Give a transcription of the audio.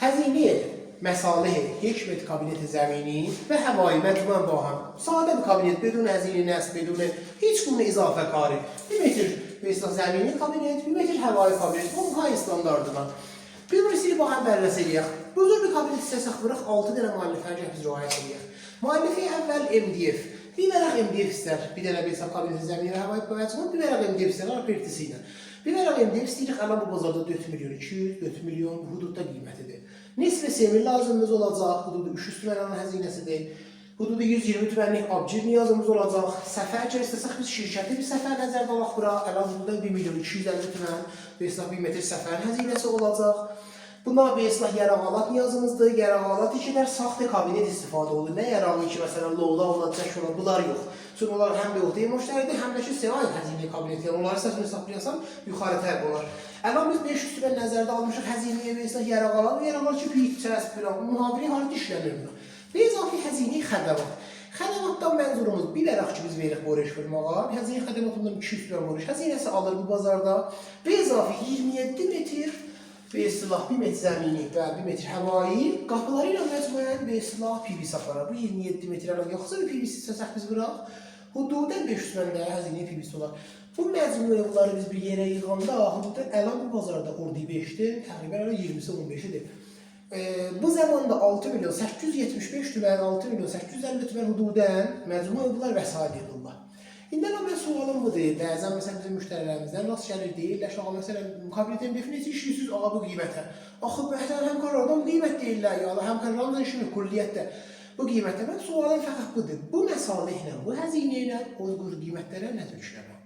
هزینه مصالح یک متر کابینت زمینی و هوایی مجموعاً با هم ساده bir کابینت بدون هزینه نصب بدون هیچ گونه اضافه کاری 1 متر به اصطلاح زمینی کابینت 1 متر هوایی کابینت اونها استانداردına birisi با هم بررسی edək. Buzur bir kabinet istəsək bıraq 6 dənə müəllifə biz riayət edək. Müəllifi əvvəl MDF. Bir vərəq MDF istər. Bir dənə bir hesab kabineti zəmini və hava məcmuu bir vərəq MDF istər apertisi ilə. Bir vərəq MDF istəyirik əla bu bazarda 4 milyon 200, 4 milyon bu hududda qiymətidir. Nisbi semir lazımımız olacaq. Hududu 300 tümənənin həzinəsidir. Hududu 120 tümənlik abcir niyazımız olacaq. Səfər üçün istəsək biz şirkəti bir səfər nəzərdə alaq bura. Əla hududa 1 milyon 250 tümən və 1 metr səfər həzinəsi olacaq. Bunlar bir islah yarağalat niyazımızdır. Yarağalat içilər saxta kabinet istifadə olur. Nə yarağı ki, məsələn, lolda olacaq olan bunlar yox. Çünki onlar həm də yoxdur müştəridir, həm də ki, sevay həzinə kabineti. Yəni, onları səsini hesablayasan, yuxarı tərq olar. Əvvəl biz 500 tümən nəzərdə almışıq həzinəyə və islah yarağalat. Yarağalat ki, büyük çərəs, mühabiri harada işlənir buna. Və izafi həzinə xədəvat. Xədəvatdan mənzurumuz bir vərəq ki, biz veririk borç firmağa. Həzinə xədəvatından 200 tümən borç. Həzinəsi alır bu bazarda. Və izafi 27 metr به اصطلاح 1 متر زمینی و 1 متر هوایی qapıları ilə məcmuən به اصطلاح PVC aparar. Bu 27 metrlik yoxsa bir PVC istəsək biz bıraq. Hududən 500 məndə həzinə PVC olar. Bu məcmu evləri biz bir yerə yığanda hududan əlan bu bazarda ordu 5-dir. Təqribən 20-si 15-idir. Bu zamanda 6 milyon 875 tümən, 6 milyon 850 tümən hududən məcmu evlər vəsait edirlər. İndi mən sualım budur. Bəzən məsələn bizim müştərilərimizdən rast gəlir deyirlər, ağa məsələn kabinetin definisi işləyirsiz ağa bu qiymətə. Axı bəzən həmkarlardan qiymət deyirlər ya, həmkarlarla işin külliyyətdə bu qiymətə. Mən sualım fəqət budur. Bu məsalihlə, bu həzinə ilə o qiymətlərə nə tür işləmək?